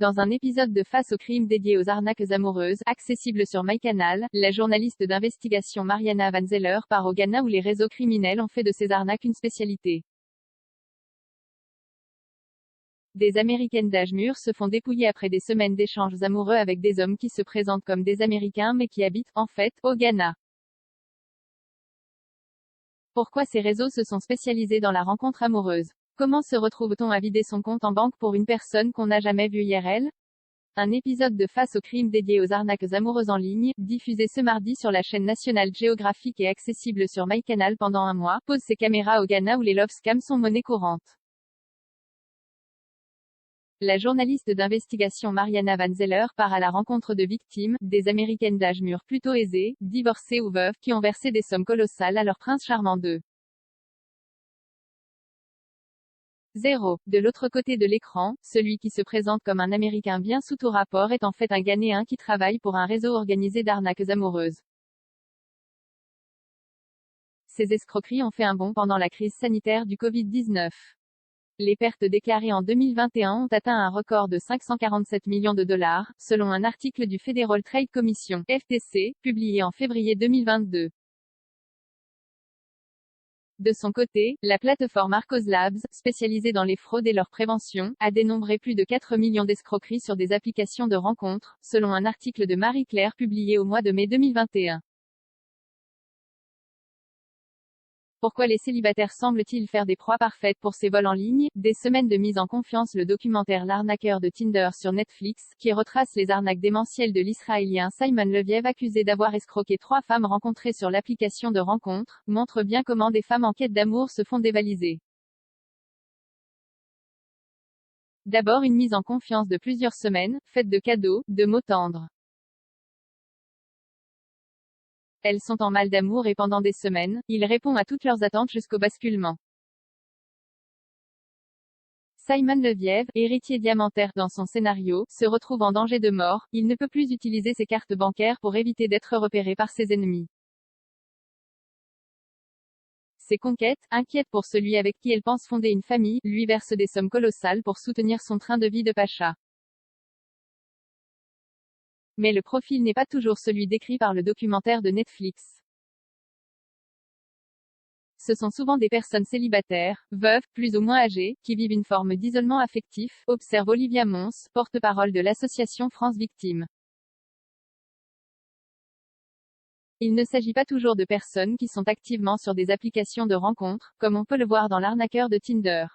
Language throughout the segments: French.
Dans un épisode de Face au crime dédié aux arnaques amoureuses, accessible sur MyCanal, la journaliste d'investigation Mariana Van Zeller part au Ghana où les réseaux criminels ont fait de ces arnaques une spécialité. Des Américaines d'âge mûr se font dépouiller après des semaines d'échanges amoureux avec des hommes qui se présentent comme des Américains mais qui habitent, en fait, au Ghana. Pourquoi ces réseaux se sont spécialisés dans la rencontre amoureuse? Comment se retrouve-t-on à vider son compte en banque pour une personne qu'on n'a jamais vue IRL? Un épisode de Face au crime dédié aux arnaques amoureuses en ligne, diffusé ce mardi sur la chaîne National Geographic et accessible sur MyCanal pendant un mois, pose ses caméras au Ghana où les love scams sont monnaie courante. La journaliste d'investigation Mariana Van Zeller part à la rencontre de victimes, des Américaines d'âge mûr plutôt aisées, divorcées ou veuves, qui ont versé des sommes colossales à leur prince charmant d'eux. 0. De l'autre côté de l'écran, celui qui se présente comme un Américain bien sous tout rapport est en fait un Ghanéen qui travaille pour un réseau organisé d'arnaques amoureuses. Ces escroqueries ont fait un bond pendant la crise sanitaire du Covid-19. Les pertes déclarées en 2021 ont atteint un record de 547 millions de dollars, selon un article du Federal Trade Commission, FTC, publié en février 2022. De son côté, la plateforme Arcos Labs, spécialisée dans les fraudes et leur prévention, a dénombré plus de 4 millions d'escroqueries sur des applications de rencontres, selon un article de Marie-Claire publié au mois de mai 2021. Pourquoi les célibataires semblent-ils faire des proies parfaites pour ces vols en ligne? Des semaines de mise en confiance. Le documentaire L'arnaqueur de Tinder sur Netflix, qui retrace les arnaques démentielles de l'Israélien Simon Leviev accusé d'avoir escroqué 3 femmes rencontrées sur l'application de rencontre, montre bien comment des femmes en quête d'amour se font dévaliser. D'abord une mise en confiance de plusieurs semaines, faite de cadeaux, de mots tendres. Elles sont en mal d'amour et pendant des semaines, il répond à toutes leurs attentes jusqu'au basculement. Simon Leviev, héritier diamantaire dans son scénario, se retrouve en danger de mort, il ne peut plus utiliser ses cartes bancaires pour éviter d'être repéré par ses ennemis. Ses conquêtes, inquiètes pour celui avec qui elle pense fonder une famille, lui versent des sommes colossales pour soutenir son train de vie de pacha. Mais le profil n'est pas toujours celui décrit par le documentaire de Netflix. Ce sont souvent des personnes célibataires, veuves, plus ou moins âgées, qui vivent une forme d'isolement affectif, observe Olivia Mons, porte-parole de l'association France Victimes. Il ne s'agit pas toujours de personnes qui sont activement sur des applications de rencontres, comme on peut le voir dans l'arnaqueur de Tinder.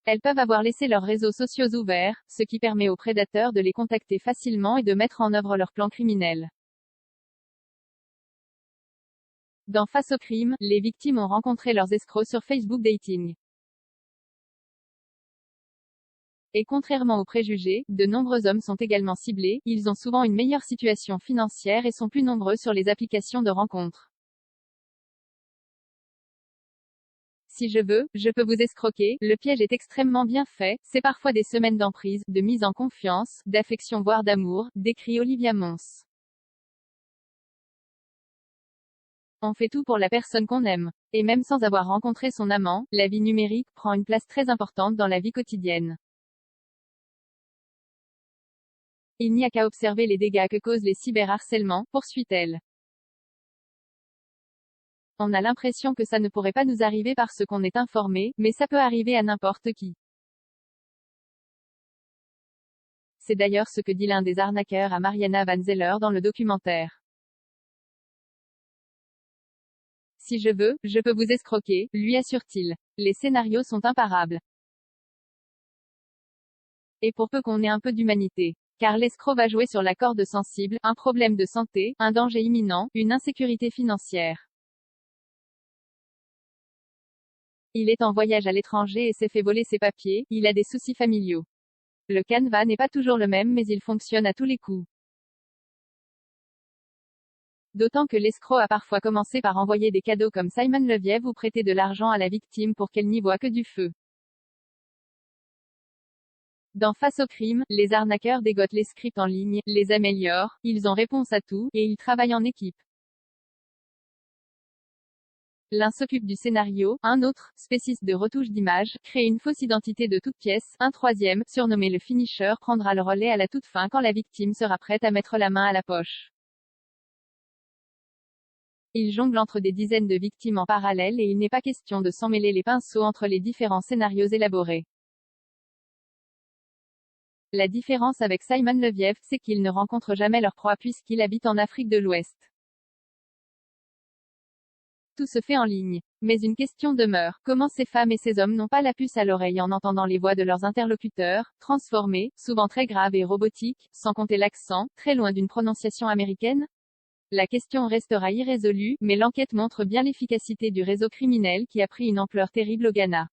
Elles peuvent avoir laissé leurs réseaux sociaux ouverts, ce qui permet aux prédateurs de les contacter facilement et de mettre en œuvre leur plan criminel. Dans Face au crime, les victimes ont rencontré leurs escrocs sur Facebook Dating. Et contrairement aux préjugés, de nombreux hommes sont également ciblés, ils ont souvent une meilleure situation financière et sont plus nombreux sur les applications de rencontres. Si je veux, je peux vous escroquer, le piège est extrêmement bien fait, c'est parfois des semaines d'emprise, de mise en confiance, d'affection voire d'amour, décrit Olivia Mons. On fait tout pour la personne qu'on aime. Et même sans avoir rencontré son amant, la vie numérique prend une place très importante dans la vie quotidienne. Il n'y a qu'à observer les dégâts que causent les cyberharcèlements, poursuit-elle. On a l'impression que ça ne pourrait pas nous arriver parce qu'on est informé, mais ça peut arriver à n'importe qui. C'est d'ailleurs ce que dit l'un des arnaqueurs à Mariana Van Zeller dans le documentaire. Si je veux, je peux vous escroquer, lui assure-t-il. Les scénarios sont imparables. Et pour peu qu'on ait un peu d'humanité. Car l'escroc va jouer sur la corde sensible, un problème de santé, un danger imminent, une insécurité financière. Il est en voyage à l'étranger et s'est fait voler ses papiers, il a des soucis familiaux. Le canevas n'est pas toujours le même mais il fonctionne à tous les coups. D'autant que l'escroc a parfois commencé par envoyer des cadeaux comme Simon Leviev ou prêter de l'argent à la victime pour qu'elle n'y voie que du feu. Dans Face au crime, les arnaqueurs dégotent les scripts en ligne, les améliorent, ils ont réponse à tout, et ils travaillent en équipe. L'un s'occupe du scénario, un autre, spécialiste de retouche d'image, crée une fausse identité de toute pièce, un troisième, surnommé le finisher, prendra le relais à la toute fin quand la victime sera prête à mettre la main à la poche. Il jongle entre des dizaines de victimes en parallèle et il n'est pas question de s'emmêler les pinceaux entre les différents scénarios élaborés. La différence avec Simon Leviev, c'est qu'ils ne rencontrent jamais leur proie puisqu'il habite en Afrique de l'Ouest. Tout se fait en ligne. Mais une question demeure. Comment ces femmes et ces hommes n'ont pas la puce à l'oreille en entendant les voix de leurs interlocuteurs, transformées, souvent très graves et robotiques, sans compter l'accent, très loin d'une prononciation américaine? La question restera irrésolue, mais l'enquête montre bien l'efficacité du réseau criminel qui a pris une ampleur terrible au Ghana.